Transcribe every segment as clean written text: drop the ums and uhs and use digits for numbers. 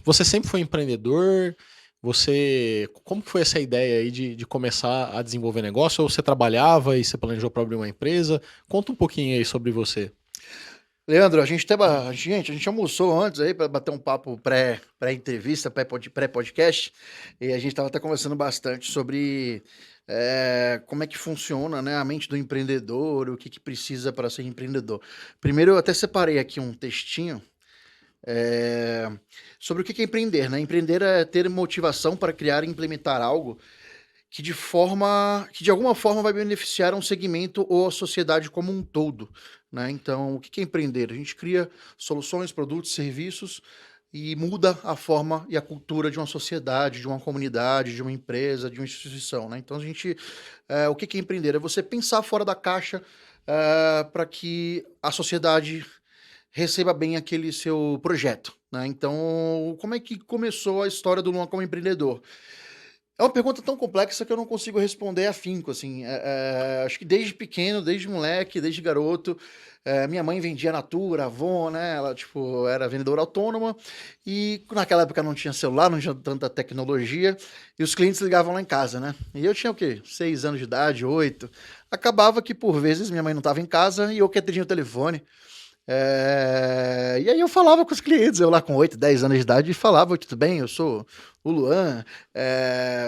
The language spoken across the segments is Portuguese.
Você sempre foi empreendedor? Como que foi essa ideia aí de começar a desenvolver negócio? Ou você trabalhava e você planejou para abrir uma empresa? Conta um pouquinho aí sobre você. Leandro, a gente almoçou antes aí para bater um papo pré-entrevista, pré-podcast, e a gente estava até conversando bastante sobre como é que funciona, né, a mente do empreendedor, o que que precisa para ser empreendedor. Primeiro, eu até separei aqui um textinho é, sobre o que que é empreender, né? Empreender é ter motivação para criar e implementar algo que de alguma forma vai beneficiar um segmento ou a sociedade como um todo, né? Então, o que é empreender? A gente cria soluções, produtos, serviços e muda a forma e a cultura de uma sociedade, de uma comunidade, de uma empresa, de uma instituição, né? Então, o que é empreender? É você pensar fora da caixa para que a sociedade receba bem aquele seu projeto, né? Então, como é que começou a história do Luan como empreendedor? É uma pergunta tão complexa que eu não consigo responder afinco, assim. Acho que desde pequeno, desde moleque, desde garoto, minha mãe vendia Natura, Avon, né? Ela, tipo, era vendedora autônoma e naquela época não tinha celular, não tinha tanta tecnologia e os clientes ligavam lá em casa, né? E eu tinha o quê? 6 anos de idade, 8. Acabava que, por vezes, minha mãe não estava em casa e eu que atendia o telefone. E aí eu falava com os clientes, eu lá com 8, 10 anos de idade, falava, tudo bem, eu sou o Luan,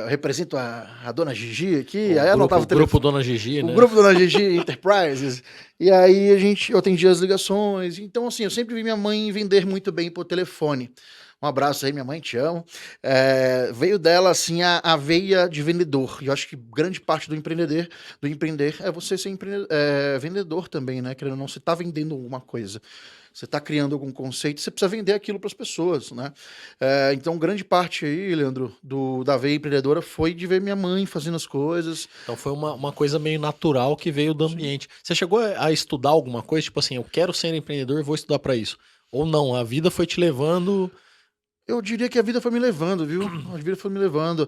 eu represento a dona Gigi aqui, O aí grupo, anotava o o grupo telefone, Dona Gigi, o né? grupo dona Gigi Enterprises, e aí eu atendia as ligações, então assim, eu sempre vi minha mãe vender muito bem por telefone. Um abraço aí, minha mãe, te amo. Veio dela, assim, a veia de vendedor. E eu acho que grande parte do empreender é você ser vendedor também, né? Querendo ou não, você está vendendo alguma coisa. Você está criando algum conceito, você precisa vender aquilo para as pessoas, né? Então, grande parte aí, Leandro, da veia empreendedora foi de ver minha mãe fazendo as coisas. Então foi uma coisa meio natural que veio do Sim. ambiente. Você chegou a estudar alguma coisa? Tipo assim, eu quero ser empreendedor, vou estudar para isso. Ou não, a vida foi te levando. Eu diria que a vida foi me levando, viu? A vida foi me levando.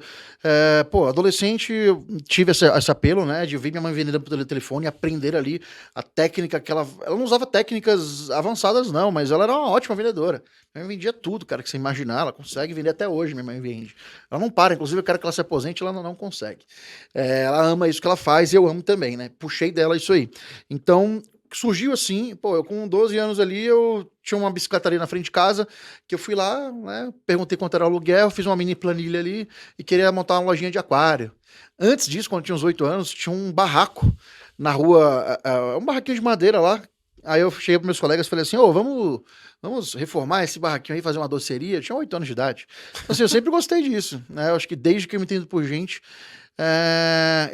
Adolescente, eu tive esse apelo, né? De ver minha mãe vendendo pelo telefone, aprender ali a técnica que ela não usava técnicas avançadas, não, mas ela era uma ótima vendedora. Minha mãe vendia tudo, cara, que você imaginar. Ela consegue vender até hoje, minha mãe vende. Ela não para, inclusive eu quero que ela se aposente, ela não consegue. Ela ama isso que ela faz e eu amo também, né? Puxei dela isso aí. Então, surgiu assim, eu com 12 anos ali, eu tinha uma bicicleta ali na frente de casa, que eu fui lá, né, perguntei quanto era o aluguel, fiz uma mini planilha ali e queria montar uma lojinha de aquário. Antes disso, quando eu tinha uns 8 anos, tinha um barraco na rua, um barraquinho de madeira lá. Aí eu cheguei para meus colegas e falei assim, vamos reformar esse barraquinho aí, fazer uma doceria. Eu tinha 8 anos de idade. Então, assim, eu sempre gostei disso, né? Eu acho que desde que eu me entendo por gente,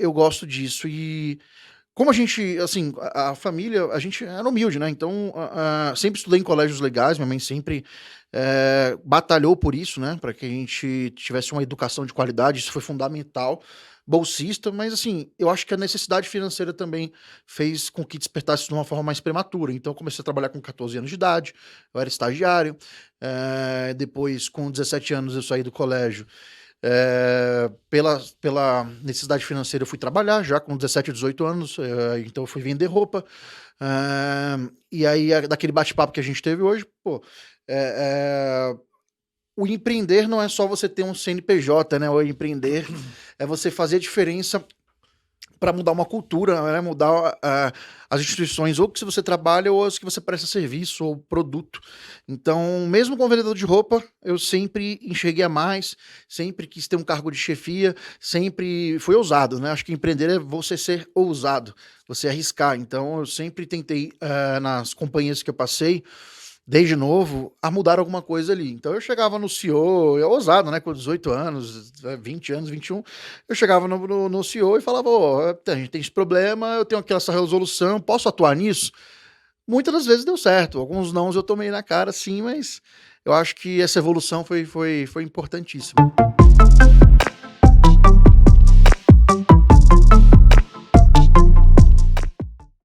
eu gosto disso. E como a gente, assim, a família, a gente era humilde, né? Então, sempre estudei em colégios legais, minha mãe sempre batalhou por isso, né? Para que a gente tivesse uma educação de qualidade, isso foi fundamental. Bolsista, mas assim, eu acho que a necessidade financeira também fez com que despertasse de uma forma mais prematura. Então, eu comecei a trabalhar com 14 anos de idade, eu era estagiário. Depois, com 17 anos, eu saí do colégio. Pela necessidade financeira, eu fui trabalhar já com 17, 18 anos, então eu fui vender roupa. E aí, daquele bate-papo que a gente teve hoje, o empreender não é só você ter um CNPJ, né? O empreender é você fazer a diferença para mudar uma cultura, né? Mudar as instituições, ou que se você trabalha, ou as que você presta serviço ou produto. Então, mesmo como vendedor de roupa, eu sempre enxerguei a mais, sempre quis ter um cargo de chefia, sempre fui ousado, né? Acho que empreender é você ser ousado, você arriscar. Então, eu sempre tentei, nas companhias que eu passei, desde novo, a mudar alguma coisa ali. Então eu chegava no CEO, eu ousado, né, com 18 anos, 20 anos, 21, eu chegava no CEO e falava, a gente tem esse problema, eu tenho aqui essa resolução, posso atuar nisso? Muitas das vezes deu certo, alguns nãos eu tomei na cara, sim, mas eu acho que essa evolução foi importantíssima.